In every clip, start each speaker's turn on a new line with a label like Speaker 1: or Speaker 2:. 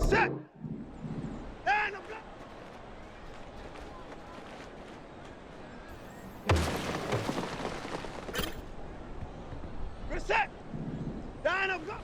Speaker 1: Set! And I'm Reset! And I'm go!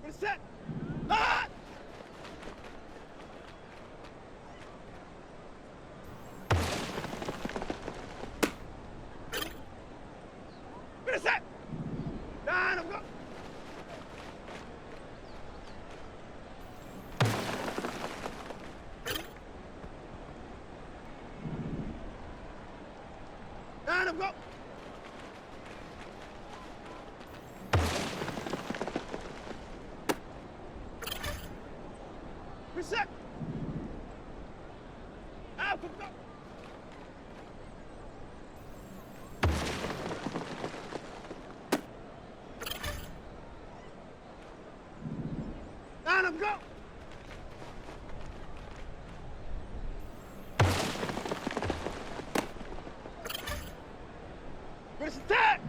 Speaker 1: Reset! Ah! Reset! And I'm go! And I'm go! Reset! Out of go! And I'm go! Reset!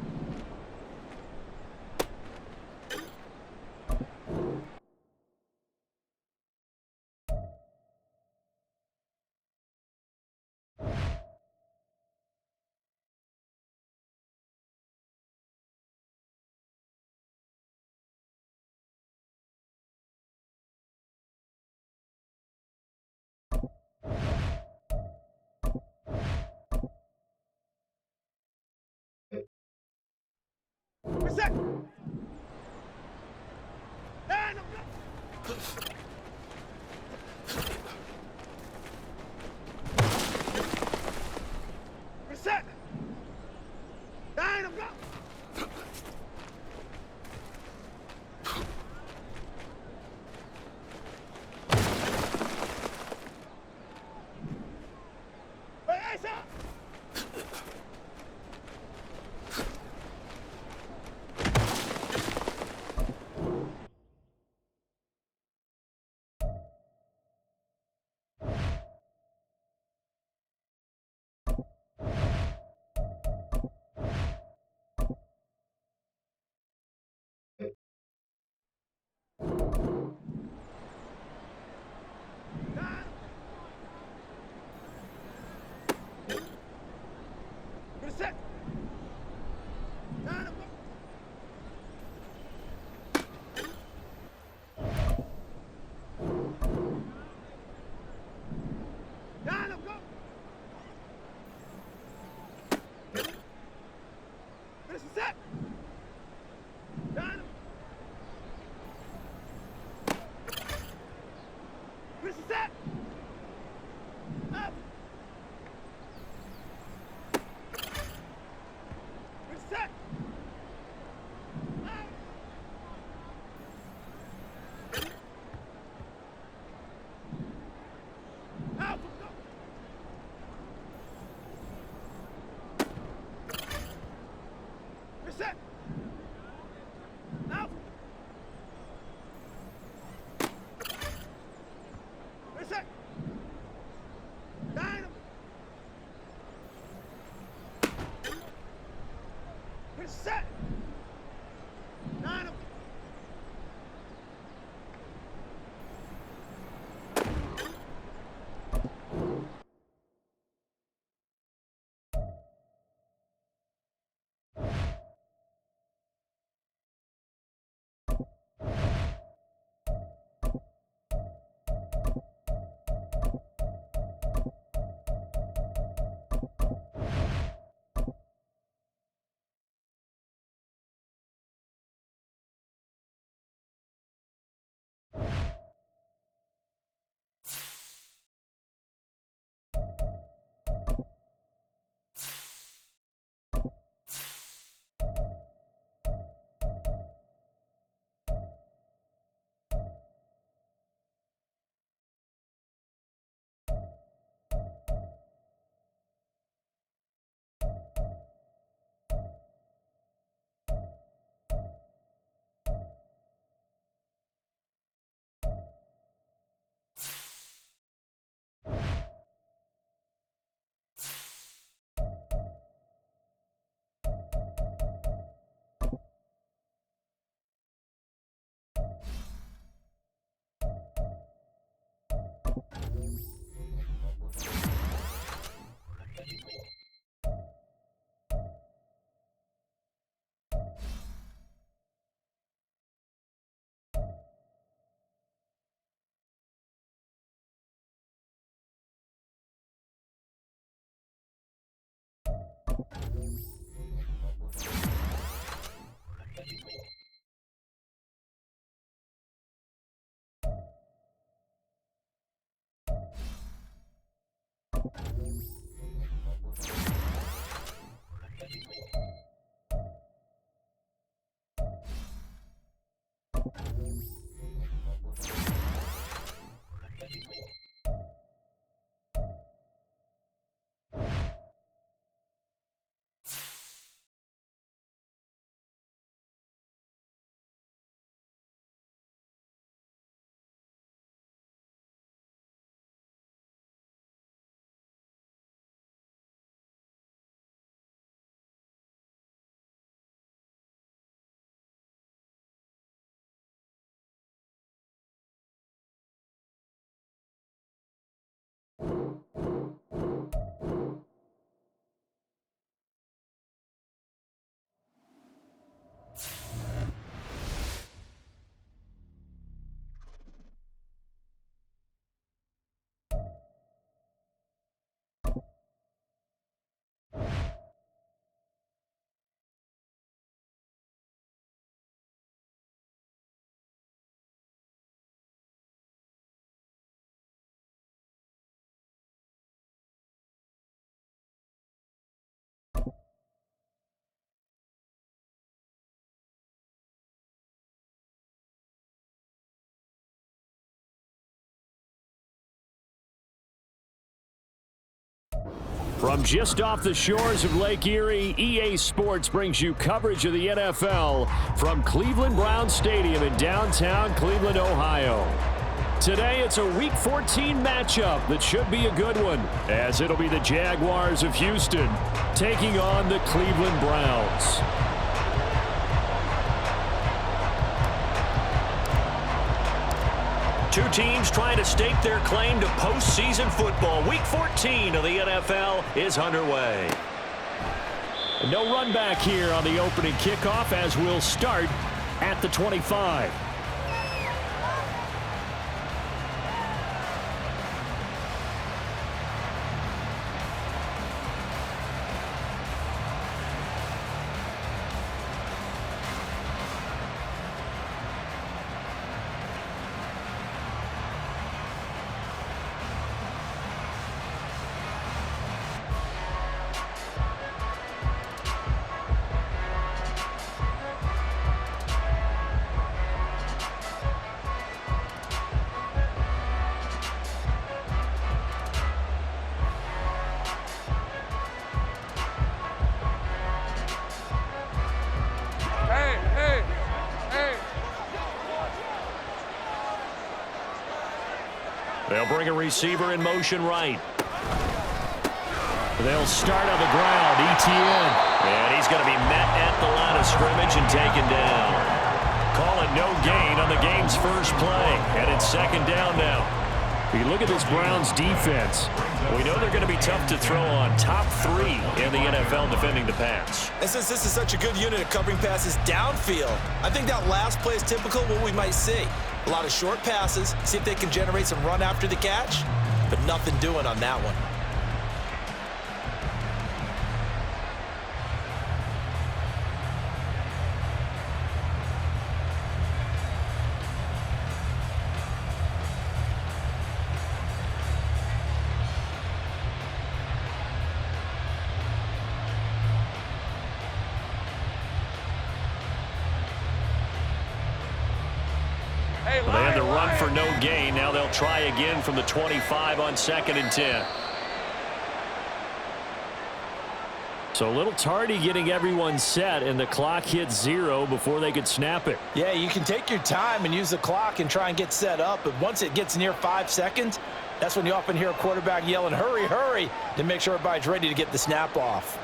Speaker 1: Reset! And I'm go! Reset! And I'm go! Hey, sir!
Speaker 2: From just off the shores of Lake Erie, EA Sports brings you coverage of the NFL from Cleveland Browns Stadium in downtown Cleveland, Ohio. Today, it's a Week 14 matchup that should be a good one, as it'll be the Jaguars of Houston taking on the Cleveland Browns. Two teams trying to stake their claim to postseason football. Week 14 of the NFL is underway. No run back here on the opening kickoff, as we'll start at the 25. They'll bring a receiver in motion right. They'll start on the ground. ETN. And he's going to be met at the line of scrimmage and taken down. Calling no gain on the game's first play. And it's second down now. If you look at this Browns defense, we know they're going to be tough to throw on. Top 3 in the NFL defending the pass.
Speaker 3: And since this is such a good unit of covering passes downfield, I think that last play is typical of what we might see. A lot of short passes, see if they can generate some run after the catch, but nothing doing on that one.
Speaker 2: Well, they had the run for no gain. Now they'll try again from the 25 on 2nd and 10. So a little tardy getting everyone set, and the clock hit 0 before they could snap it.
Speaker 3: Yeah, you can take your time and use the clock and try and get set up, but once it gets near 5 seconds, that's when you often hear a quarterback yelling, hurry, hurry, to make sure everybody's ready to get the snap off.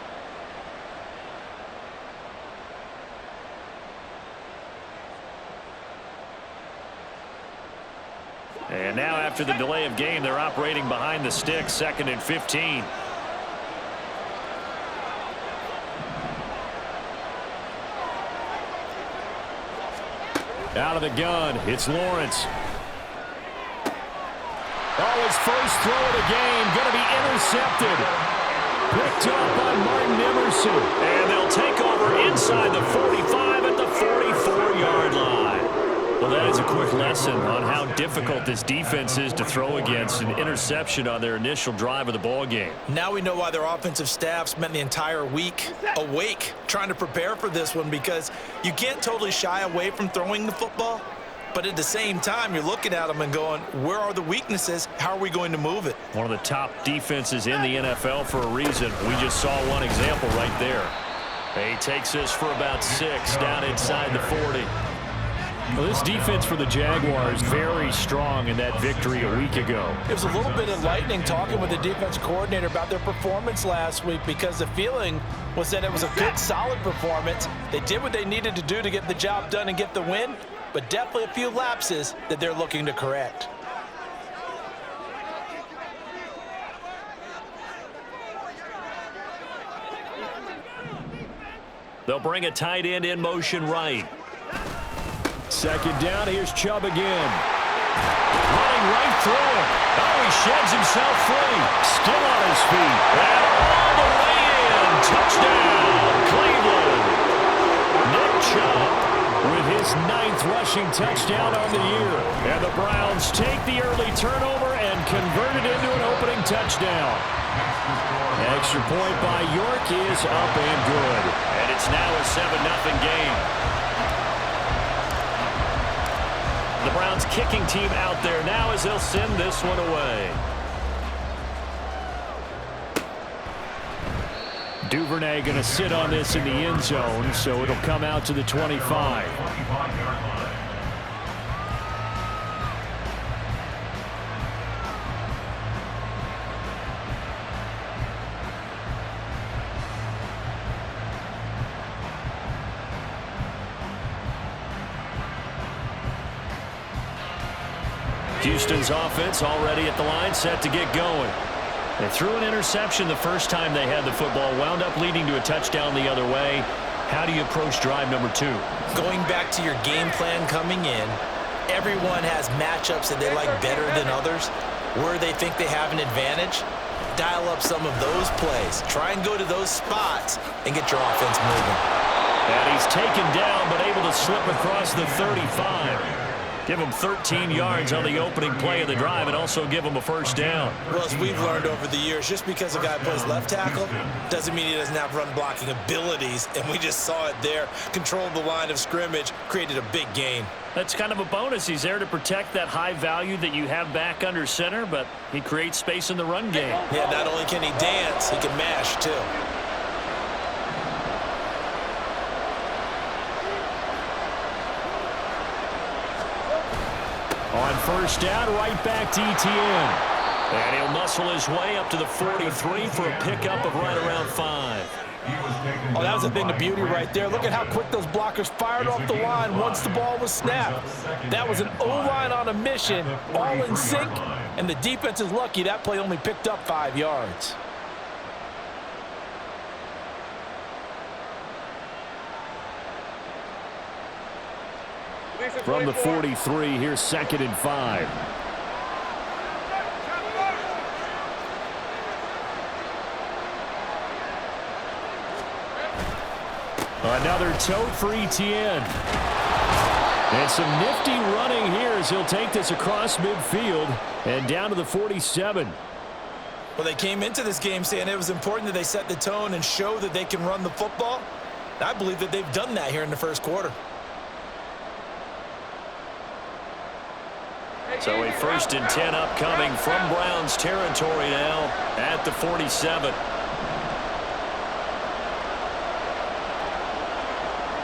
Speaker 2: And now after the delay of game, they're operating behind the sticks, 2nd and 15. Out of the gun, it's Lawrence. Oh, his first throw of the game, going to be intercepted. Picked up by Martin Emerson. And they'll take over inside the 45 at the 44-yard line. Well, that is a quick lesson on how difficult this defense is to throw against. An interception on their initial drive of the ball game.
Speaker 3: Now we know why their offensive staff spent the entire week awake trying to prepare for this one, because you can't totally shy away from throwing the football, but at the same time, you're looking at them and going, where are the weaknesses? How are we going to move it?
Speaker 2: One of the top defenses in the NFL for a reason. We just saw one example right there. He takes this for about 6 down inside the 40. Well, this defense for the Jaguars very strong in that victory a week ago.
Speaker 3: It was a little bit enlightening talking with the defense coordinator about their performance last week, because the feeling was that it was a good, solid performance. They did what they needed to do to get the job done and get the win, but definitely a few lapses that they're looking to correct.
Speaker 2: They'll bring a tight end in motion right. 2nd down, here's Chubb again. Running right through it. Oh, he sheds himself free. Still on his feet. And all the way in. Touchdown, Cleveland. Nick Chubb with his 9th rushing touchdown on the year. And the Browns take the early turnover and convert it into an opening touchdown. Extra point by York is up and good. And it's now a 7-0 game. The Browns kicking team out there now as they'll send this one away. Duvernay going to sit on this in the end zone, so it'll come out to the 25. Houston's offense already at the line, set to get going. They threw an interception the first time they had the football, wound up leading to a touchdown the other way. How do you approach drive number 2?
Speaker 3: Going back to your game plan coming in, everyone has matchups that they like better than others, where they think they have an advantage. Dial up some of those plays. Try and go to those spots and get your offense moving.
Speaker 2: And he's taken down, but able to slip across the 35. Give him 13 yards on the opening play of the drive and also give him a first down.
Speaker 3: Well, as we've learned over the years, just because a guy plays left tackle doesn't mean he doesn't have run blocking abilities, and we just saw it there. Controlled the line of scrimmage, created a big gain.
Speaker 2: That's kind of a bonus. He's there to protect that high value that you have back under center, but he creates space in the run game.
Speaker 3: Yeah, not only can he dance, he can mash too.
Speaker 2: On first down, right back to ETN. And he'll muscle his way up to the 43 for a pickup of right around 5.
Speaker 3: Oh, that was a thing of beauty right there. Look at how quick those blockers fired off the line once the ball was snapped. That was an O-line on a mission, all in sync, and the defense is lucky that play only picked up 5 yards.
Speaker 2: From the 43, here's 2nd and 5. Another tote for ETN. And some nifty running here as he'll take this across midfield and down to the 47.
Speaker 3: Well, they came into this game saying it was important that they set the tone and show that they can run the football. I believe that they've done that here in the first quarter.
Speaker 2: So a 1st and 10 upcoming from Browns territory now at the 47.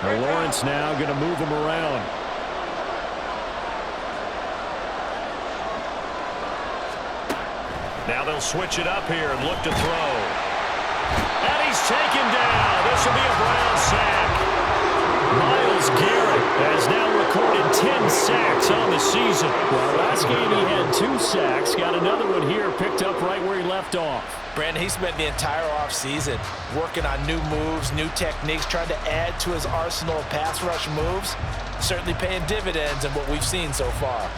Speaker 2: Lawrence now going to move him around. Now they'll switch it up here and look to throw. And he's taken down. This will be a Brown sack. Myles Garrett has now recorded 10 sacks on the season. Well, last game he had 2 sacks. Got another one here picked up right where he left off.
Speaker 3: Brandon, he spent the entire offseason working on new moves, new techniques, trying to add to his arsenal of pass rush moves. Certainly paying dividends in what we've seen so far.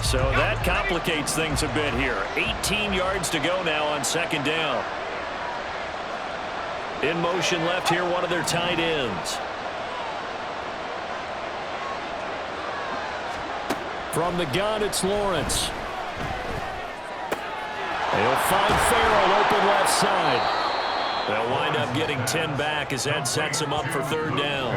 Speaker 2: So that complicates things a bit here. 18 yards to go now on 2nd down. In motion left here, one of their tight ends. From the gun, it's Lawrence. They'll find Farrell open left side. They'll wind up getting 10 back as that sets him up for 3rd down.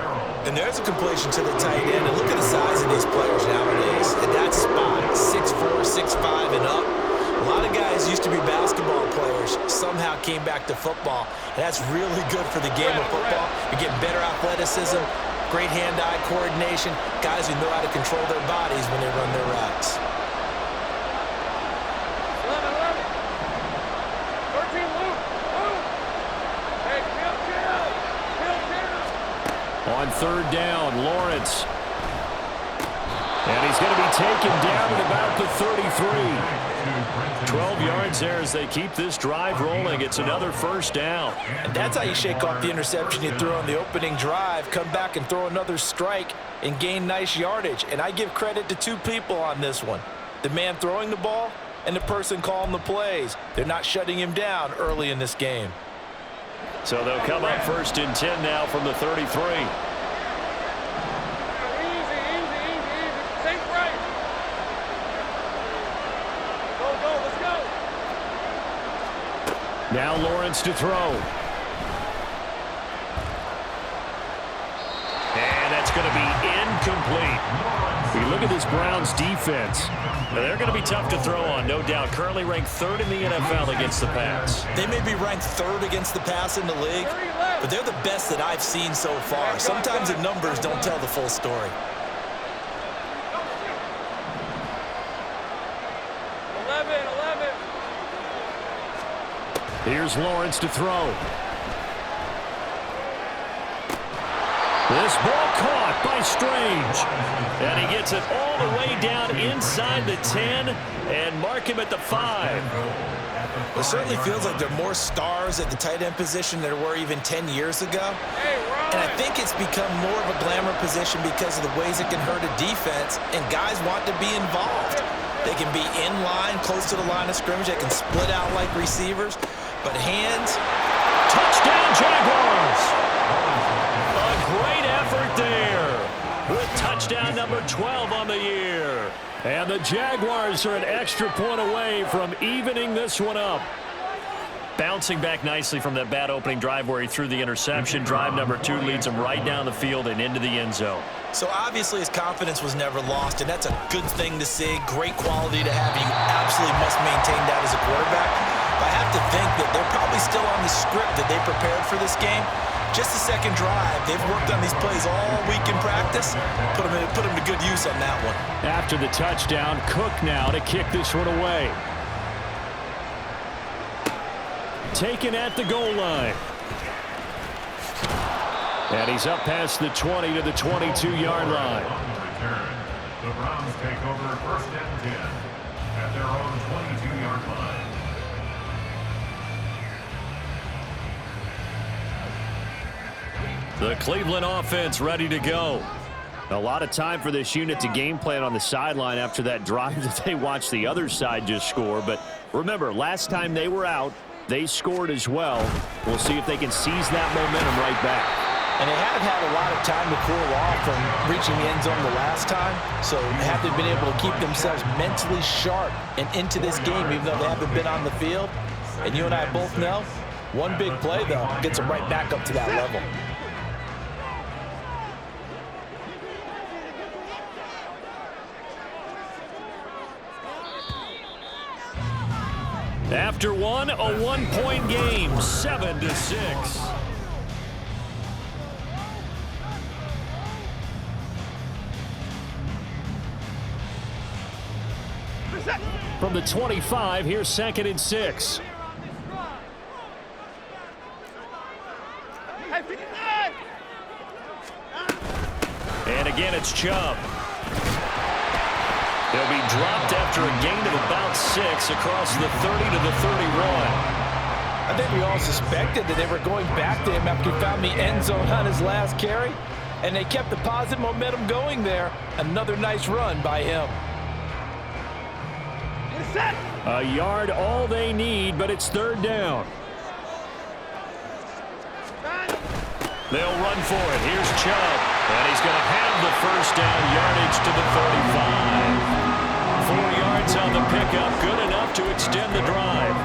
Speaker 4: And there's a completion to the tight end. And look at the size of these players nowadays. And that spot, 6'4", 6'5", and up. A lot of guys used to be basketball players, somehow came back to football. And that's really good for the game of football. You're getting better athleticism, great hand-eye coordination, guys who know how to control their bodies when they run their routes.
Speaker 1: 13, Luke. Hey,
Speaker 2: On 3rd down, Lawrence. And he's going to be taken down at about the 33. 12 yards there as they keep this drive rolling. It's another 1st down.
Speaker 3: And that's how you shake off the interception you threw on the opening drive, come back and throw another strike and gain nice yardage. And I give credit to 2 people on this one. The man throwing the ball and the person calling the plays. They're not shutting him down early in this game.
Speaker 2: So they'll come up 1st and 10 now from the 33. Now Lawrence to throw. And that's going to be incomplete. We look at this Browns defense. Now, they're going to be tough to throw on, no doubt. Currently ranked 3rd in the NFL against the pass.
Speaker 4: They may be ranked 3rd against the pass in the league, but they're the best that I've seen so far. Sometimes the numbers don't tell the full story.
Speaker 1: 11.
Speaker 2: Here's Lawrence to throw. This ball caught by Strange. And he gets it all the way down inside the 10 and mark him at the 5.
Speaker 4: It certainly feels like there are more stars at the tight end position than there were even 10 years ago. And I think it's become more of a glamour position because of the ways it can hurt a defense, and guys want to be involved. They can be in line, close to the line of scrimmage. They can split out like receivers. But hands,
Speaker 2: touchdown Jaguars! A great effort there with touchdown number 12 on the year. And the Jaguars are an extra point away from evening this one up. Bouncing back nicely from that bad opening drive where he threw the interception. Drive number 2 leads him right down the field and into the end zone.
Speaker 4: So obviously his confidence was never lost, and that's a good thing to see. Great quality to have. You absolutely must maintain that as a quarterback. But I have to think that they're probably still on the script that they prepared for this game. Just the second drive. They've worked on these plays all week in practice. Put them to good use on that one.
Speaker 2: After the touchdown, Cook now to kick this one away. Taken at the goal line. And he's up past the 20 to the 22-yard line.
Speaker 5: The Browns take over 1st and 10 at their own 22-yard line.
Speaker 2: The Cleveland offense ready to go. A lot of time for this unit to game plan on the sideline after that drive that they watched the other side just score. But remember, last time they were out, they scored as well. We'll see if they can seize that momentum right back.
Speaker 3: And they have had a lot of time to cool off from reaching the end zone the last time. So have they been able to keep themselves mentally sharp and into this game, even though they haven't been on the field? And you and I both know One big play, though, gets them right back up to that level.
Speaker 2: After one, a 1-point game, 7-6. From the 25, here's 2nd and 6. And again, it's Chubb. He'll be dropped after a gain of about 6 across the 30 to the 31.
Speaker 3: I think we all suspected that they were going back to him after he found the end zone on his last carry, and they kept the positive momentum going there. Another nice run by him.
Speaker 2: A yard all they need, but it's 3rd down. They'll run for it. Here's Chubb, and he's going to have the 1st down, yardage to the 35. 4 yards on the pickup, good enough to extend the drive.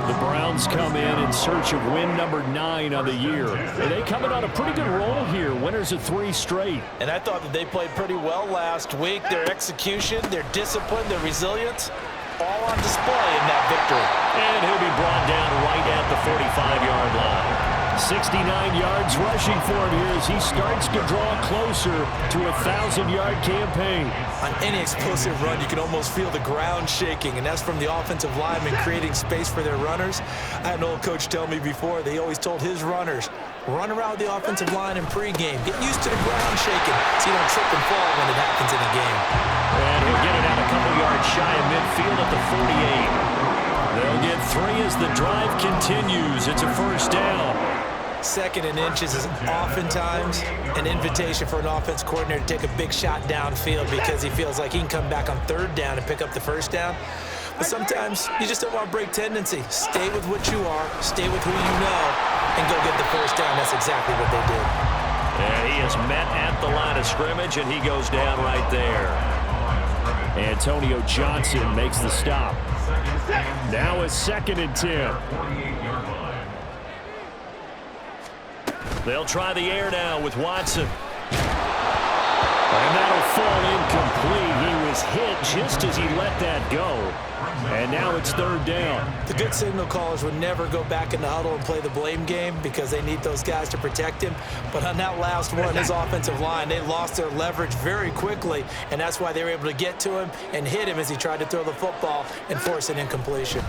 Speaker 2: The Browns come in search of win number 9 on the year. And they coming on a pretty good roll here, winners of 3 straight.
Speaker 3: And I thought that they played pretty well last week. Their execution, their discipline, their resilience, all on display in that victory.
Speaker 2: And he'll be brought down right at the 45-yard line. 69 yards rushing for him here as he starts to draw closer to a 1,000-yard campaign.
Speaker 4: On any explosive run, you can almost feel the ground shaking, and that's from the offensive linemen creating space for their runners. I had an old coach tell me before, they always told his runners, run around the offensive line in pregame. Get used to the ground shaking so you don't trip and fall when it happens in a game.
Speaker 2: And he'll get it out a couple yards shy of midfield at the 48. They'll get 3 as the drive continues. It's a 1st down.
Speaker 4: 2nd and inches is oftentimes an invitation for an offense coordinator to take a big shot downfield because he feels like he can come back on 3rd down and pick up the 1st down. But sometimes you just don't want to break tendency. Stay with what you are, stay with who you know, and go get the 1st down. That's exactly what they did.
Speaker 2: And he is met at the line of scrimmage, and he goes down right there. Antonio Johnson makes the stop. Now it's 2nd and 10. They'll try the air now with Watson. And that'll fall incomplete. He was hit just as he let that go. And now it's 3rd down.
Speaker 4: The good signal callers would never go back in the huddle and play the blame game because they need those guys to protect him. But on that last one, his offensive line, they lost their leverage very quickly, and that's why they were able to get to him and hit him as he tried to throw the football and force an incompletion.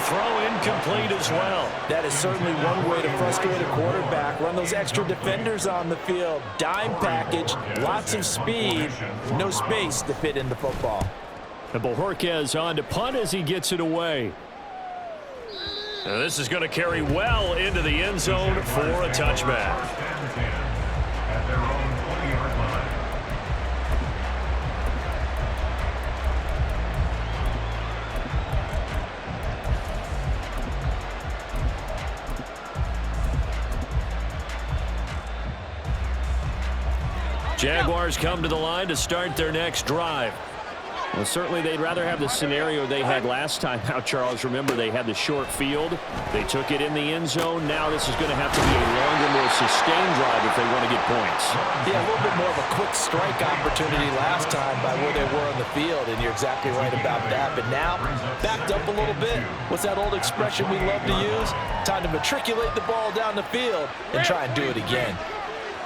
Speaker 2: Throw incomplete as well.
Speaker 3: That is certainly one way to frustrate a quarterback. Run those extra defenders on the field. Dime package, lots of speed, no space to fit in the football.
Speaker 2: And Bojorquez on to punt as he gets it away. Now this is going to carry well into the end zone for a touchback.
Speaker 5: At their own 20-yard line.
Speaker 2: Jaguars come to the line to start their next drive. Well, certainly they'd rather have the scenario they had last time out, Charles. Remember, they had the short field. They took it in the end zone. Now this is going to have to be a longer, more sustained drive if they want to get points.
Speaker 3: Yeah, a little bit more of a quick strike opportunity last time by where they were on the field, and you're exactly right about that. But now, backed up a little bit. What's that old expression we love to use? Time to matriculate the ball down the field and try and do it again.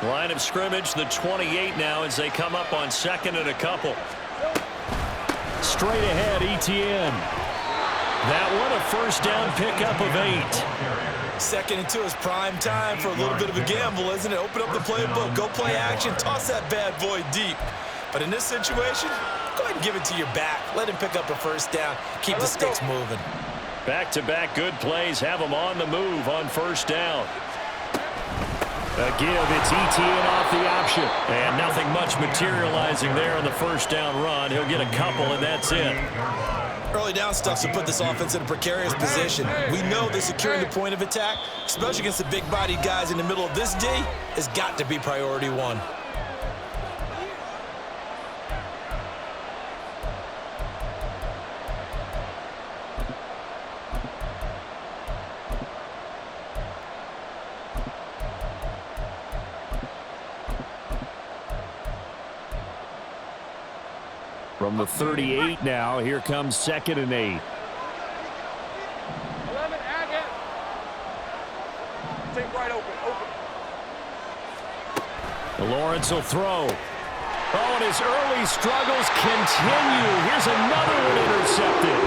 Speaker 2: Line of scrimmage, the 28 now as they come up on 2nd and a couple. Straight ahead, Etienne. That one a 1st down pickup of 8.
Speaker 4: 2nd and 2 is prime time for a little bit of a gamble, isn't it? Open up the playbook, go play action, toss that bad boy deep. But in this situation, go ahead and give it to your back. Let him pick up a 1st down. Keep the sticks moving.
Speaker 2: Back-to-back good plays have them on the move on 1st down. A give, it's Etienne off the option. And nothing much materializing there on the 1st down run. He'll get a couple, and that's it.
Speaker 4: Early down stuff to put this offense in a precarious position. We know that securing the point of attack, especially against the big-bodied guys in the middle of this D, has got to be priority 1.
Speaker 2: From the 38 now, here comes 2nd and 8.
Speaker 1: 11, Agate. Take right open.
Speaker 2: Lawrence will throw. Oh, and his early struggles continue. Here's another one intercepted.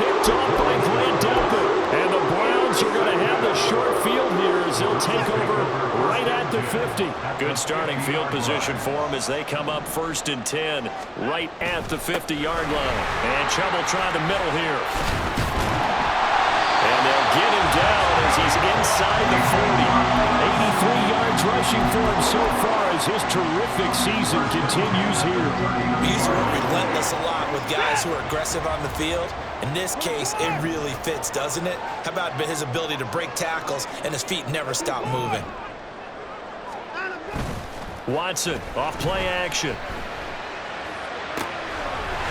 Speaker 2: Picked off by Grant Delpit. And the Browns are going to have the short field here as they'll take over right at the 50. Good starting field position for them as they come up 1st and 10 right at the 50-yard line. And Chubb will try the middle here. And they'll get him down as he's inside the 40. 83 yards rushing for him so far as his terrific season continues here.
Speaker 4: He's relentless a lot with guys who are aggressive on the field. In this case, it really fits, doesn't it? How about his ability to break tackles and his feet never stop moving?
Speaker 2: Watson off play action.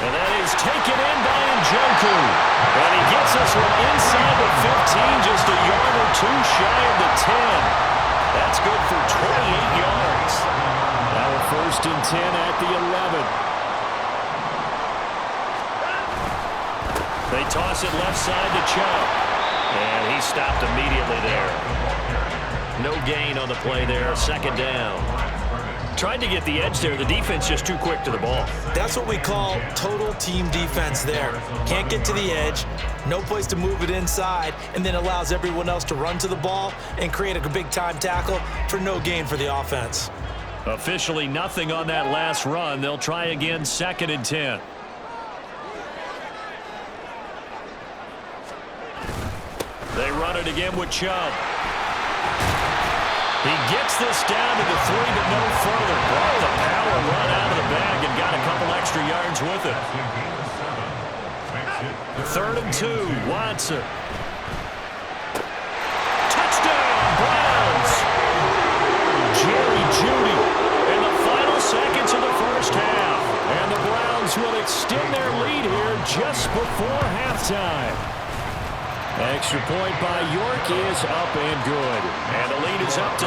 Speaker 2: And that is taken in by Njoku. And he gets this one inside the 15, just a yard or two shy of the 10. That's good for 28 yards. Now a 1st and 10 at the 11. They toss it left side to Chubb. And he stopped immediately there. No gain on the play there. 2nd down. Tried to get the edge there. The defense just too quick to the ball.
Speaker 4: That's what we call total team defense there. Can't get to the edge, no place to move it inside, and then allows everyone else to run to the ball and create a big-time tackle for no gain for the offense.
Speaker 2: Officially nothing on that last run. They'll try again 2nd and 10. They run it again with Chubb. He gets this down to the 3, but no further. Brought the power run out of the bag and got a couple extra yards with it. 3rd and 2, Watson. Touchdown, Browns. Jerry Jeudy in the final seconds of the first half. And the Browns will extend their lead here just before halftime. Extra point by York is up and good. And the lead is up to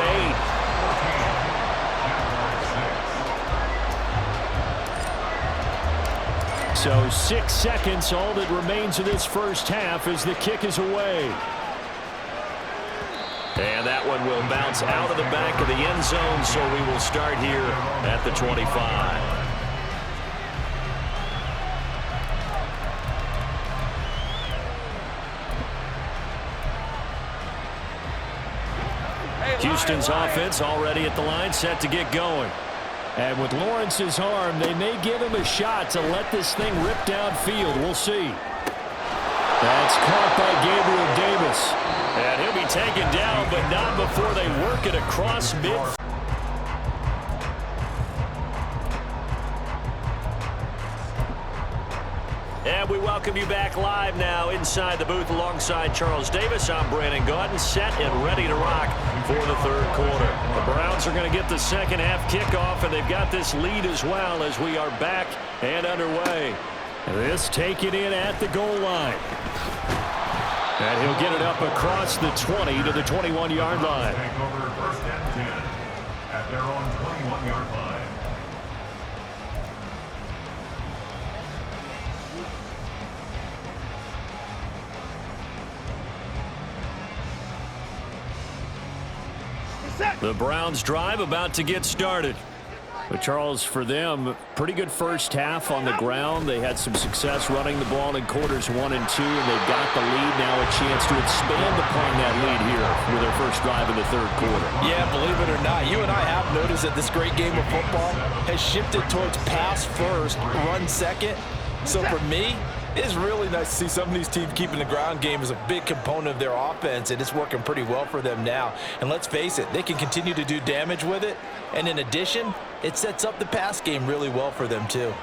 Speaker 2: 8. So 6 seconds, all that remains of this first half as the kick is away. And that one will bounce out of the back of the end zone, so we will start here at the 25. Houston's offense already at the line, set to get going. And with Lawrence's arm, they may give him a shot to let this thing rip downfield. We'll see. That's caught by Gabriel Davis. And he'll be taken down, but not before they work it across mid. And we welcome you back live now inside the booth alongside Charles Davis. I'm Brandon Gaudin, set and ready to rock for the 3rd quarter. The Browns are going to get the second half kickoff, and they've got this lead as well as we are back and underway. This taken in at the goal line. And he'll get it up across the 20 to the 21-yard line.
Speaker 5: Take over 1st and 10 at their own 21-yard line.
Speaker 2: The Browns drive about to get started. But Charles, for them, pretty good first half on the ground. They had some success running the ball in quarters 1 and 2, and they've got the lead now, a chance to expand upon that lead here with their first drive in the 3rd quarter.
Speaker 3: Yeah, believe it or not, you and I have noticed that this great game of football has shifted towards pass first, run second. So for me, it is really nice to see some of these teams keeping the ground game as a big component of their offense, and it's working pretty well for them now. And let's face it, they can continue to do damage with it. And in addition, it sets up the pass game really well for them too.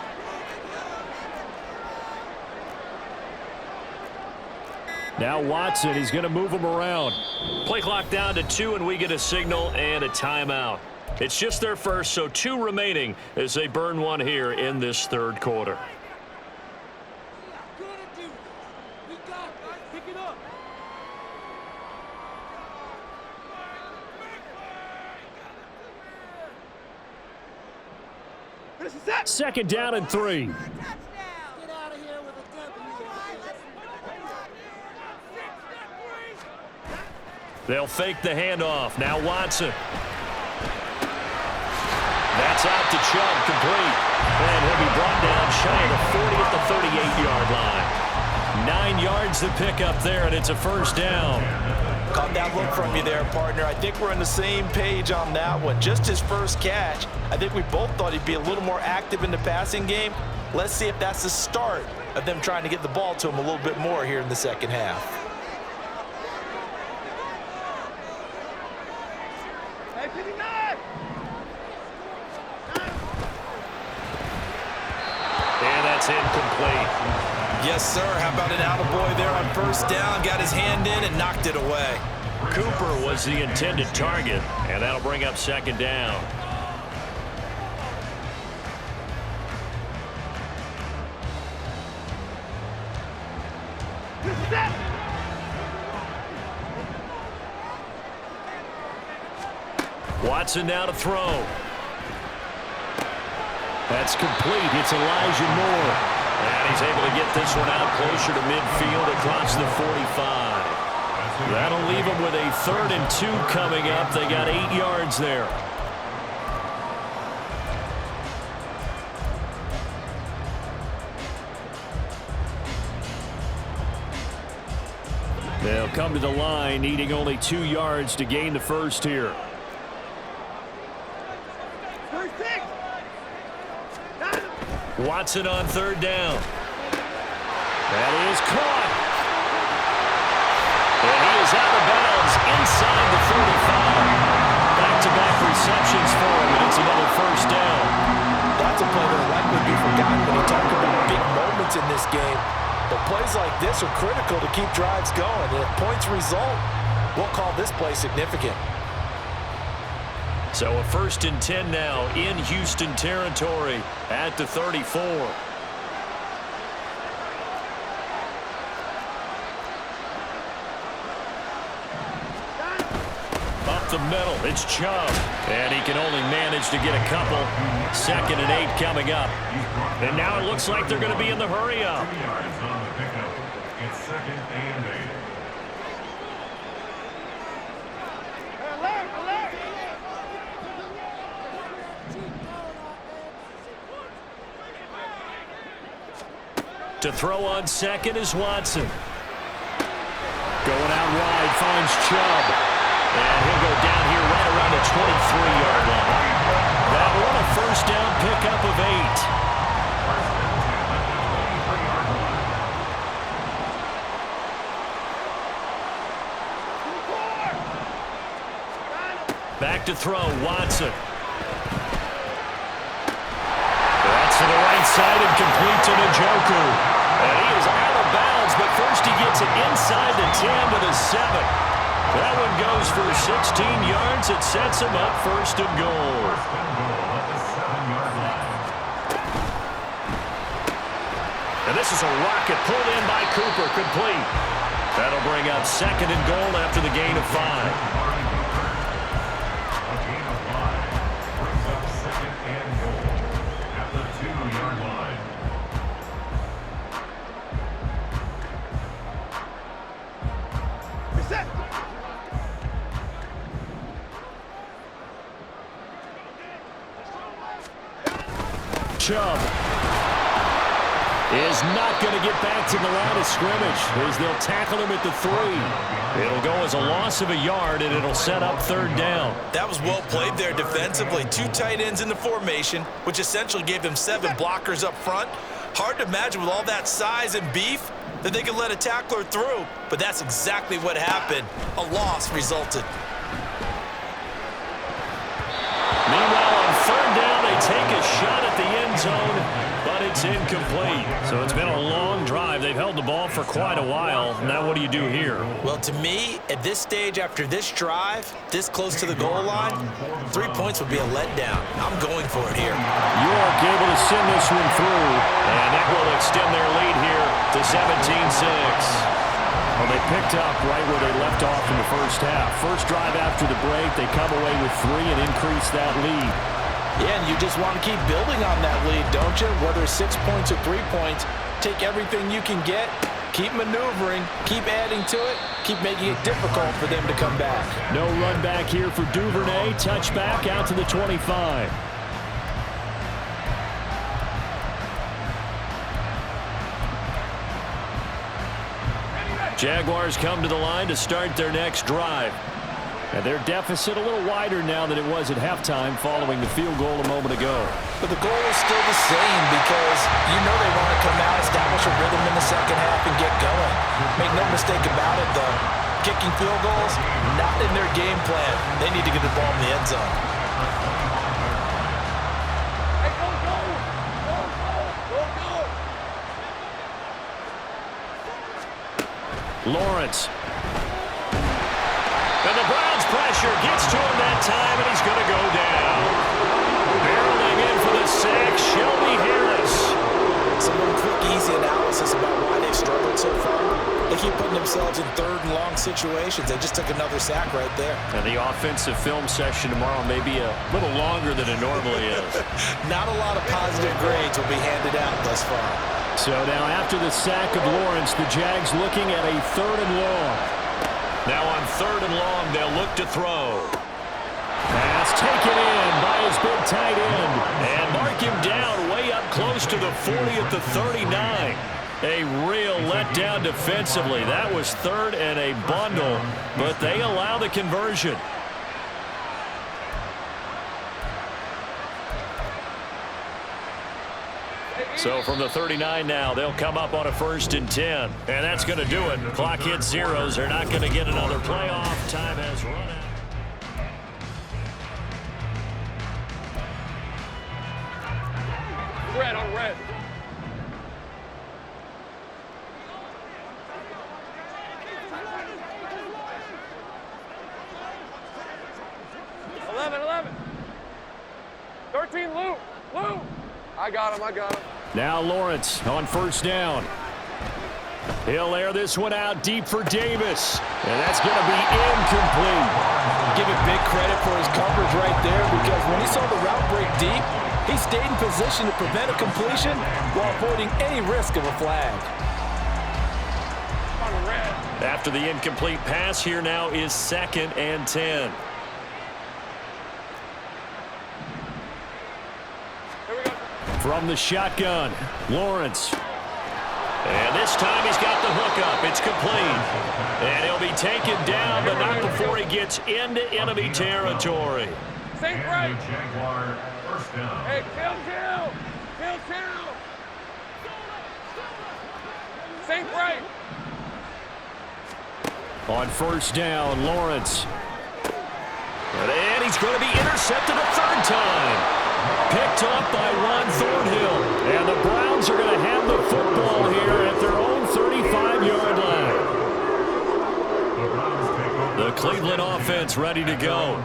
Speaker 2: Now Watson, he's going to move him around. Play clock down to 2, and we get a signal and a timeout. It's just their first, so 2 remaining as they burn one here in this 3rd quarter.
Speaker 1: This is it.
Speaker 2: Second down and 3. They'll fake the handoff. Now Watson. That's out to Chubb, complete. And he'll be brought down shy of the 40 at the 38-yard line. 9 yards to pick up there, and it's a first down.
Speaker 3: Caught that look from you there, partner. I think we're on the same page on that one. Just his first catch. I think we both thought he'd be a little more active in the passing game. Let's see if that's the start of them trying to get the ball to him a little bit more here in the second half.
Speaker 1: Hey, 59!
Speaker 2: And that's incomplete.
Speaker 3: Yes, sir. How about an attaboy there on first down? Got his hand in and knocked it away.
Speaker 2: Cooper was the intended target, and that'll bring up second down. Watson now to throw. That's complete. It's Elijah Moore. And he's able to get this one out closer to midfield across the 45. That'll leave them with a 3rd and 2 coming up. They got 8 yards there. They'll come to the line, needing only 2 yards to gain the first here. Watson on 3rd down. That is caught. And he is out of bounds inside the 45. Back-to-back receptions for him, and it's another first down.
Speaker 3: That's a play that'll likely be forgotten when you talk about big moments in this game. But plays like this are critical to keep drives going. And if points result, we'll call this play significant.
Speaker 2: So a 1st and 10 now in Houston territory at the 34. Up the middle, it's Chubb. And he can only manage to get a couple. 2nd and 8 coming up. And now it looks like they're going to be in the hurry up.
Speaker 5: 2 yards on the pickup. It's 2nd and 8.
Speaker 2: To throw on 2nd is Watson. Going out wide, finds Chubb. And he'll go down here right around the 23-yard line. That one a first down pickup of 8. Back to throw, Watson. That's to the right side and complete to Njoku. And he is out of bounds, but first he gets it inside the 10 to the 7. That one goes for 16 yards. It sets him up 1st and goal.
Speaker 5: At the 7-yard line.
Speaker 2: And this is a rocket pulled in by Cooper, complete. That'll bring up 2nd and goal after the gain of 5.
Speaker 5: A gain of 5 brings up 2nd and goal at the 2-yard line.
Speaker 2: Chubb is not going to get back to the line of scrimmage as they'll tackle him at the 3. It'll go as a loss of a yard, and it'll set up 3rd down.
Speaker 3: That was well played there defensively. 2 tight ends in the formation, which essentially gave them 7 blockers up front. Hard to imagine with all that size and beef that they could let a tackler through, but that's exactly what happened. A loss resulted.
Speaker 2: Meanwhile, on 3rd down, they take a shot at the end zone, but it's incomplete. So it's been a long drive. They've held the ball for quite a while. Now what do you do here?
Speaker 3: Well, to me, at this stage after this drive, this close to the goal line, 3 points would be a letdown. I'm going for it here.
Speaker 2: York able to send this one through, and that will extend their lead here to 17-6. Well, they picked up right where they left off in the first half. First drive after the break, they come away with 3 and increase that lead.
Speaker 3: Yeah, and you just want to keep building on that lead, don't you? Whether it's 6 points or 3 points, take everything you can get, keep maneuvering, keep adding to it, keep making it difficult for them to come back.
Speaker 2: No run back here for Duvernay. Touchback out to the 25. Jaguars come to the line to start their next drive. And their deficit a little wider now than it was at halftime following the field goal a moment ago.
Speaker 3: But the goal is still the same because you know they want to come out, establish a rhythm in the second half, and get going. Make no mistake about it, though. Kicking field goals, not in their game plan. They need to get the ball in the end zone.
Speaker 1: Hey, go, go! Go, go! Go, go!
Speaker 2: Lawrence. And the Browns pressure gets to him that time, and he's going to go down. Barreling in for the sack, Shelby Harris.
Speaker 4: Some quick, easy analysis about why they've struggled so far. They keep putting themselves in third and long situations. They just took another sack right there.
Speaker 2: And the offensive film session tomorrow may be a little longer than it normally is.
Speaker 4: Not a lot of positive grades will be handed out thus far.
Speaker 2: So now after the sack of Lawrence, the Jags looking at a 3rd and long. Now on 3rd and long, they'll look to throw. Pass taken in by his big tight end. And mark him down way up close to the 40 at the 39. A real letdown defensively. That was 3rd and a bundle, but they allow the conversion. So from the 39 now, they'll come up on a 1st and 10. And that's going to do it. Clock hits zeros. They're not going to get another playoff. Time has run out.
Speaker 1: Red on red. $11. 13, Lou. I got him.
Speaker 2: Now Lawrence on 1st down. He'll air this one out deep for Davis. And that's going to be incomplete.
Speaker 3: Give it big credit for his coverage right there because when he saw the route break deep, he stayed in position to prevent a completion while avoiding any risk of a flag.
Speaker 2: After the incomplete pass, here now is 2nd and 10. From the shotgun, Lawrence. And this time he's got the hook up. It's complete. And he'll be taken down, but not before he gets into enemy territory.
Speaker 1: Sink right.
Speaker 5: Jaguar, 1st down.
Speaker 1: Hey, kill. Sink right.
Speaker 2: On 1st down, Lawrence. And he's going to be intercepted a 3rd time. Picked up by Ron Thornhill. And the Browns are going to have the football here at their own 35-yard line. The Cleveland offense ready to go.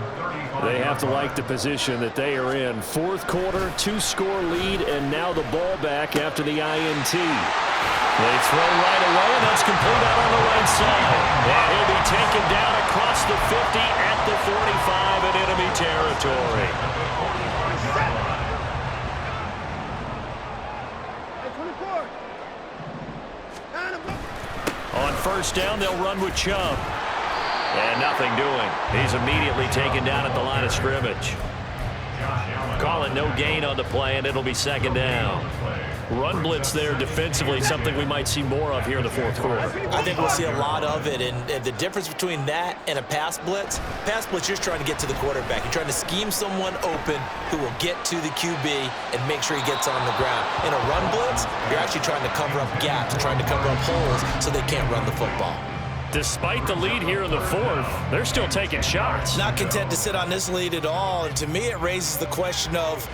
Speaker 2: They have to like the position that they are in. 4th quarter, 2-score lead, and now the ball back after the INT. They throw right away, and that's complete out on the right side. And he'll be taken down across the 50 at the 45 in enemy territory. On 1st down, they'll run with Chubb. And nothing doing. He's immediately taken down at the line of scrimmage. Calling no gain on the play, and it'll be 2nd down. Run blitz there defensively, something we might see more of here in the 4th quarter.
Speaker 4: I think we'll see a lot of it, and the difference between that and a pass blitz, you're just trying to get to the quarterback. You're trying to scheme someone open who will get to the QB and make sure he gets on the ground. In a run blitz, you're actually trying to cover up gaps, trying to cover up holes so they can't run the football.
Speaker 2: Despite the lead here in the 4th, they're still taking shots.
Speaker 4: Not content to sit on this lead at all, and to me it raises the question of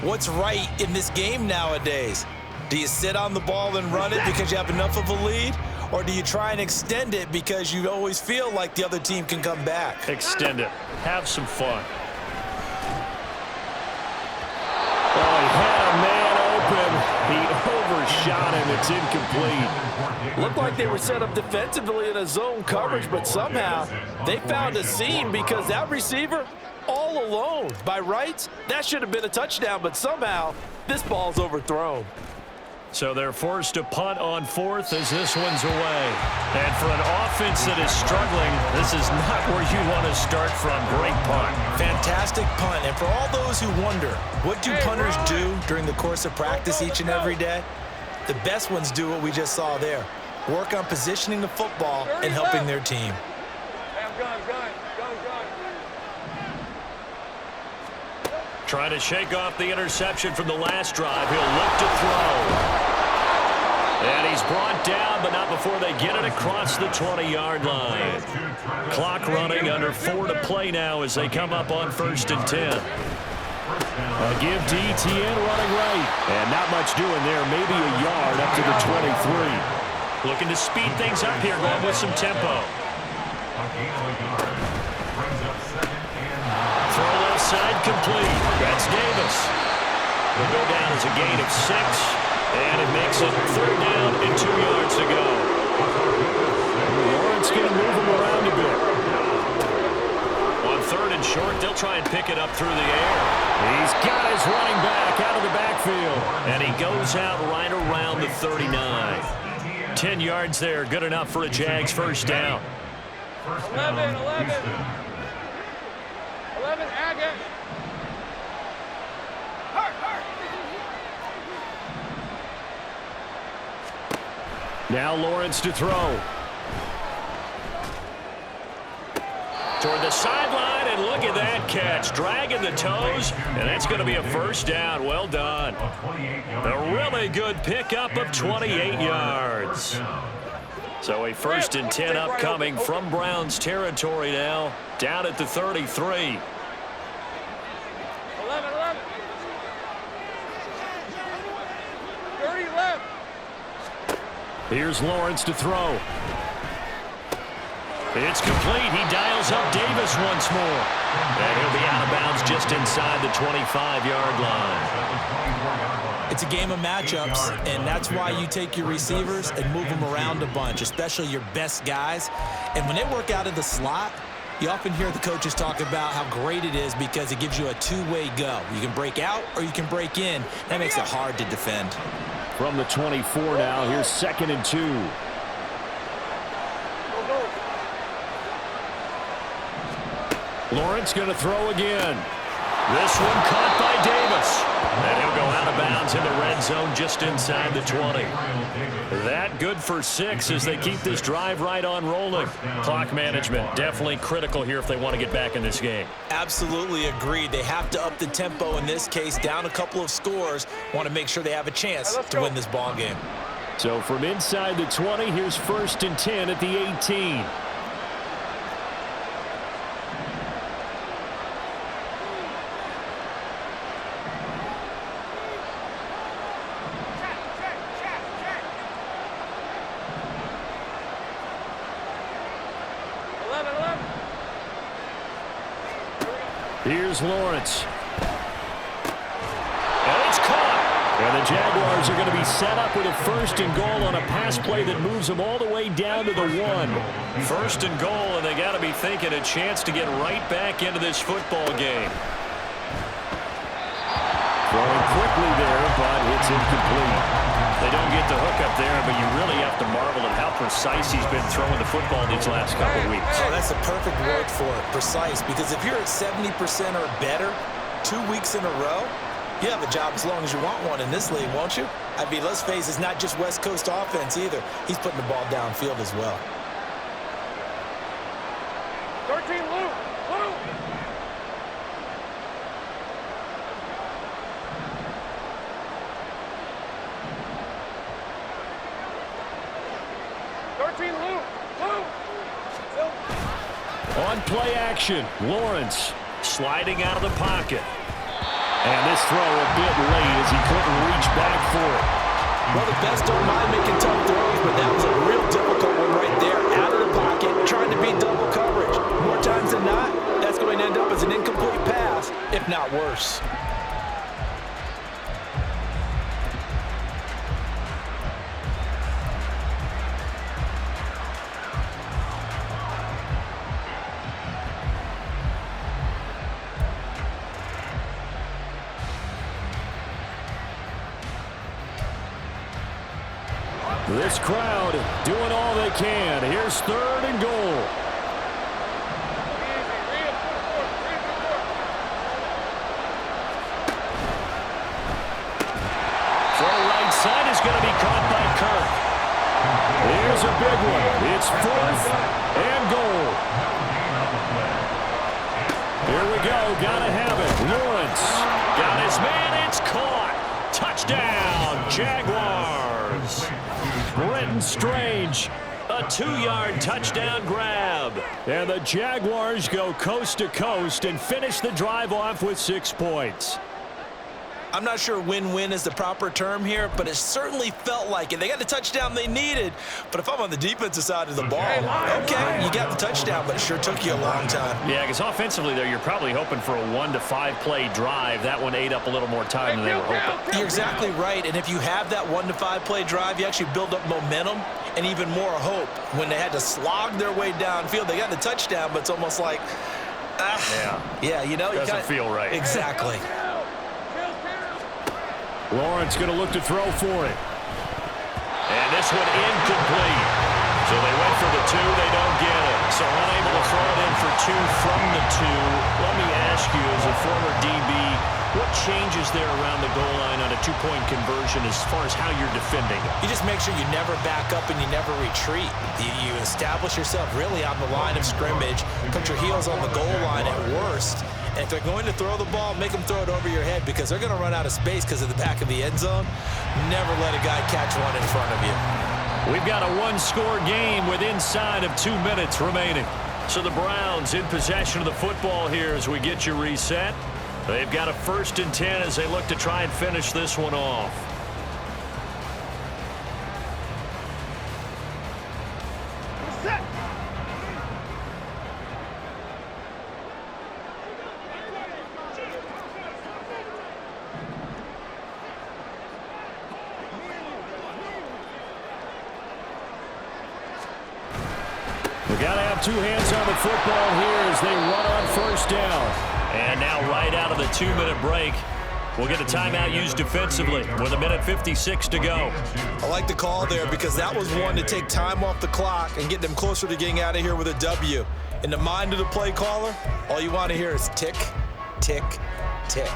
Speaker 4: what's right in this game nowadays. Do you sit on the ball and run it because you have enough of a lead? Or do you try and extend it because you always feel like the other team can come back?
Speaker 2: Extend it. Have some fun. Oh, he had a man open. He overshot him. It's incomplete.
Speaker 3: Looked like they were set up defensively in a zone coverage, but somehow they found a seam because that receiver all alone. By rights, that should have been a touchdown, but somehow this ball's overthrown.
Speaker 2: So they're forced to punt on 4th as this one's away. And for an offense that is struggling, this is not where you want to start from. Great punt.
Speaker 4: Fantastic punt. And for all those who wonder, what do punters do during the course of practice each and every day? The best ones do what we just saw there. Work on positioning the football and helping their team.
Speaker 2: Trying to shake off the interception from the last drive. He'll look to throw. And he's brought down, but not before they get it across the 20-yard line. Clock running, under 4 to play now as they come up on 1st and 10. A give to ETN running right. And not much doing there, maybe a yard up to the 23. Looking to speed things up here, going with some tempo. Throw left side complete. That's Davis. Will go down as a gain of 6. And it makes it 3rd down and 2 yards to go. Lawrence going to move him around a bit. On 3rd and short, they'll try and pick it up through the air. He's got his running back out of the backfield. And he goes out right around the 39. 10 yards there, good enough for a Jags first down.
Speaker 1: 11, Agate.
Speaker 2: Now Lawrence to throw. Toward the sideline, and look at that catch. Dragging the toes, and that's going to be a first down. Well done. A really good pickup of 28 yards. So a 1st and 10 upcoming from Browns territory now, down at the 33.
Speaker 1: 11. 30 left.
Speaker 2: Here's Lawrence to throw. It's complete. He dials up Davis once more. And he'll be out of bounds just inside the 25-yard line.
Speaker 4: It's a game of matchups, and that's why you take your receivers and move them around a bunch, especially your best guys. And when they work out of the slot, you often hear the coaches talk about how great it is because it gives you a two-way go. You can break out or you can break in. That makes it hard to defend.
Speaker 2: From the 24 now, here's 2nd and 2. Lawrence going to throw again. This one caught by Davis. And he'll go out of bounds in the red zone just inside the 20. That good for 6 as they keep this drive right on rolling. Clock management definitely critical here if they want to get back in this game.
Speaker 4: Absolutely agreed. They have to up the tempo in this case, down a couple of scores. Want to make sure they have a chance to win this ball game.
Speaker 2: So from inside the 20, here's 1st and 10 at the 18. Here's Lawrence. And it's caught. And the Jaguars are going to be set up with a 1st and goal on a pass play that moves them all the way down to the 1. 1st and goal, and they got to be thinking a chance to get right back into this football game. Throwing quickly there, but it's incomplete. They don't get the hook up there, but you really have to marvel at how precise he's been throwing the football these last couple of weeks.
Speaker 4: Oh, that's the perfect word for it, precise, because if you're at 70% or better 2 weeks in a row, you have a job as long as you want one in this league, won't you? I mean, let's face it, it's not just West Coast offense either. He's putting the ball downfield as well.
Speaker 1: 13, Luke. Luke.
Speaker 2: On play action, Lawrence sliding out of the pocket. And this throw a bit late as he couldn't reach back for it.
Speaker 4: Well, the best don't mind making tough throws, but that was a real difficult one right there. Out of the pocket, trying to beat double coverage. More times than not, that's going to end up as an incomplete pass, if not worse.
Speaker 2: This crowd doing all they can. Here's 3rd and goal. Side is going to be caught by Kirk. Here's a big one. It's 4th and goal. Here we go. Gotta have it. Lawrence got his man. It's caught. Touchdown, Jaguars. Brenton Strange, a 2-yard touchdown grab. And the Jaguars go coast to coast and finish the drive off with 6 points.
Speaker 4: I'm not sure win-win is the proper term here, but it certainly felt like it. They got the touchdown they needed, but if I'm on the defensive side of the ball, okay, you got the touchdown, but it sure took you a long time.
Speaker 2: Yeah, because offensively there, you're probably hoping for a 1 to 5 play drive. That one ate up a little more time than they were hoping.
Speaker 4: You're exactly right, and if you have that 1 to 5 play drive, you actually build up momentum and even more hope. When they had to slog their way downfield, they got the touchdown, but it's almost like, yeah, you know,
Speaker 2: doesn't feel right.
Speaker 4: Exactly.
Speaker 2: Lawrence going to look to throw for it. And this one incomplete. So they went for the 2. They don't get it. So unable to throw it in for 2 from the 2. Let me ask you, as a former DB, what changes there around the goal line on a 2-point conversion as far as how you're defending?
Speaker 4: You just make sure you never back up and you never retreat. You establish yourself really on the line of scrimmage, put your heels on the goal line at worst. And if they're going to throw the ball, make them throw it over your head because they're going to run out of space because of the back of the end zone. Never let a guy catch one in front of you.
Speaker 2: We've got a 1-score game with inside of 2 minutes remaining. So the Browns in possession of the football here as we get you reset. They've got a 1st and 10 as they look to try and finish this one off.
Speaker 1: Set.
Speaker 2: We got to have 2 hands on the football here as they run on 1st down. And now right out of the 2-minute break, we'll get a timeout used defensively with 1:56 to go.
Speaker 4: I like the call there because that was one to take time off the clock and get them closer to getting out of here with a W. In the mind of the play caller, all you want to hear is tick, tick, tick.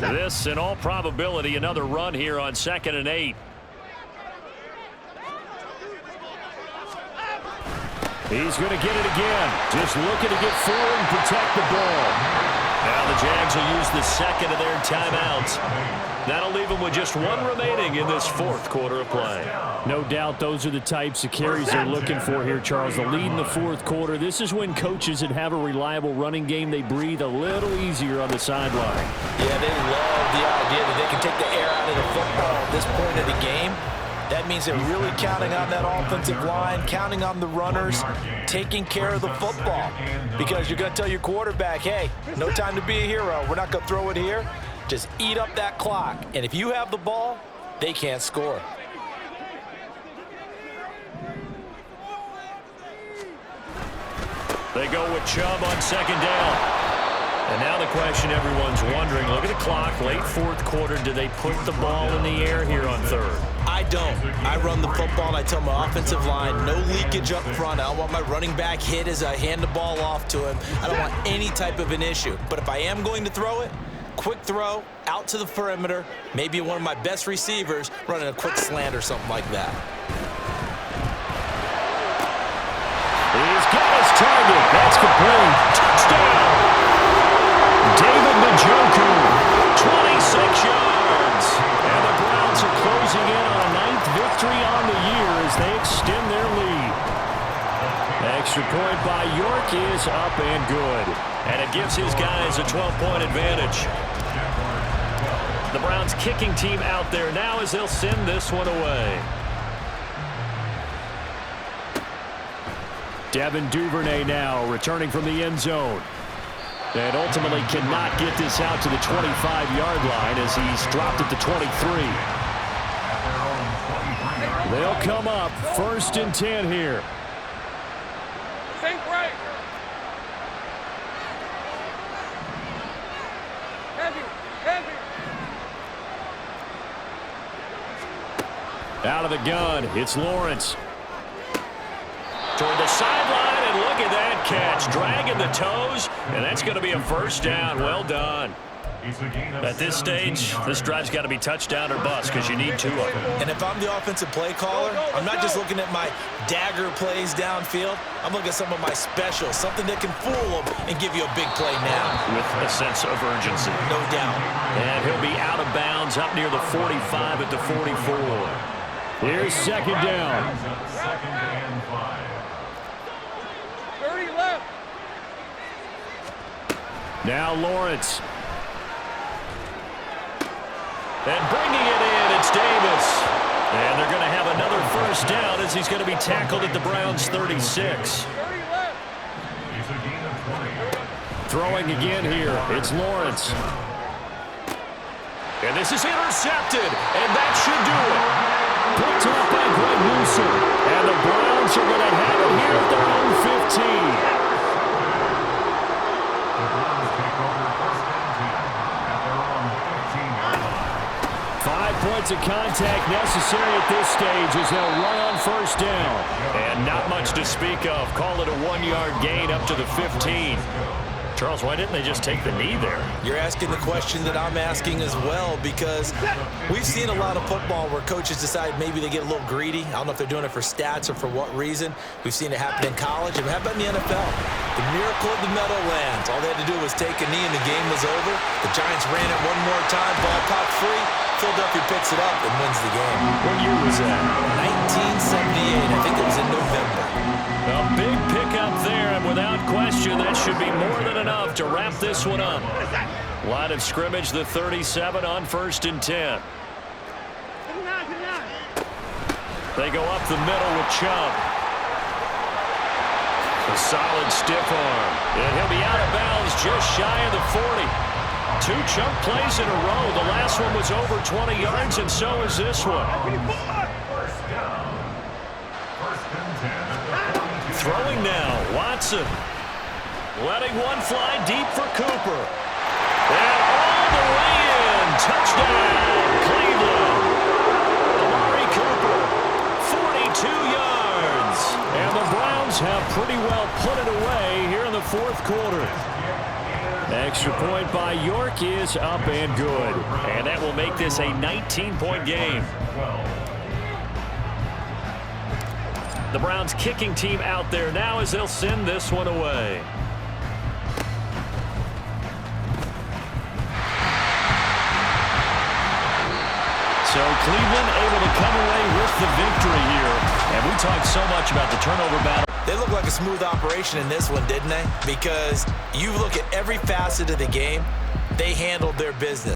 Speaker 2: This, in all probability, another run here on 2nd and 8. He's going to get it again. Just looking to get forward and protect the ball. Now the Jags will use the 2nd of their timeouts. That'll leave them with just 1 remaining in this 4th quarter of play. No doubt those are the types of carries they're looking for here, Charles. The lead in the 4th quarter. This is when coaches that have a reliable running game, they breathe a little easier on the sideline.
Speaker 4: Yeah, they love the idea that they can take the air out of the football at this point of the game. That means they're really counting on that offensive line, counting on the runners, taking care of the football. Because you're going to tell your quarterback, hey, no time to be a hero. We're not going to throw it here. Just eat up that clock. And if you have the ball, they can't score.
Speaker 2: They go with Chubb on 2nd down. And now the question everyone's wondering, look at the clock, late 4th quarter, do they put the ball in the air here on 3rd?
Speaker 4: I don't. I run the football and I tell my offensive line, no leakage up front. I don't want my running back hit as I hand the ball off to him. I don't want any type of an issue. But if I am going to throw it, quick throw, out to the perimeter, maybe one of my best receivers running a quick slant or something like that.
Speaker 2: He's got his target. That's complete. Touchdown. David Njoku, 26 yards. And the Browns are closing in on a 9th victory on the year as they extend their lead. Extra point by York is up and good. And it gives his guys a 12-point advantage. The Browns kicking team out there now as they'll send this one away. Devin Duvernay now returning from the end zone. And ultimately cannot get this out to the 25-yard line as he's dropped it to 23. They'll come up 1st and 10 here.
Speaker 1: Think right. Heavy.
Speaker 2: Out of the gun, it's Lawrence. Toward the sideline, and look at that catch. Dragging the toes, and that's going to be a 1st down. Well done. At this stage, this drive's got to be touchdown or bust because you need 2 of them.
Speaker 4: And if I'm the offensive play caller, I'm not just looking at my dagger plays downfield. I'm looking at some of my specials, something that can fool them and give you a big play now.
Speaker 2: With a sense of urgency.
Speaker 4: No doubt.
Speaker 2: And he'll be out of bounds up near the 45 at the 44. Here's 2nd down.
Speaker 5: 2nd and 5.
Speaker 1: 30 left.
Speaker 2: Now Lawrence. And bringing it in, it's Davis. And they're going to have another 1st down as he's going to be tackled at the Browns' 36.
Speaker 1: 30 left.
Speaker 2: Throwing again here, it's Lawrence. And this is intercepted, and that should do it. Picked up by Greg Newsom. And the Browns are going to have it here at their own 15. 5 points of contact necessary at this stage as they'll run on 1st down. And not much to speak of. Call it a 1-yard gain up to the 15. Charles, why didn't they just take the knee there?
Speaker 4: You're asking the question that I'm asking as well, because we've seen a lot of football where coaches decide maybe they get a little greedy. I don't know if they're doing it for stats or for what reason. We've seen it happen in college. And how about in the NFL? The miracle of the Meadowlands. All they had to do was take a knee and the game was over. The Giants ran it one more time, ball popped free. Philadelphia picks it up and wins the game.
Speaker 2: What year was that?
Speaker 4: 1978. I think it was in November.
Speaker 2: A big pickup there, and without question, that should be more than enough to wrap this one up. Line of scrimmage, the 37 on 1st and 10. They go up the middle with Chubb. A solid stiff arm. And he'll be out of bounds just shy of the 40. 2 chunk plays in a row. The last one was over 20 yards, and so is this one. Throwing now, Watson. Letting one fly deep for Cooper. And all the way in. Touchdown, Cleveland. Amari Cooper, 42 yards. And the Browns have pretty well put it away here in the 4th quarter. Extra point by York is up and good. And that will make this a 19-point game. The Browns kicking team out there now as they'll send this one away. So Cleveland able to come away with the victory here. And we talked so much about the turnover battle.
Speaker 4: They look like a smooth operation in this one, didn't they? Because you look at every facet of the game, they handled their business.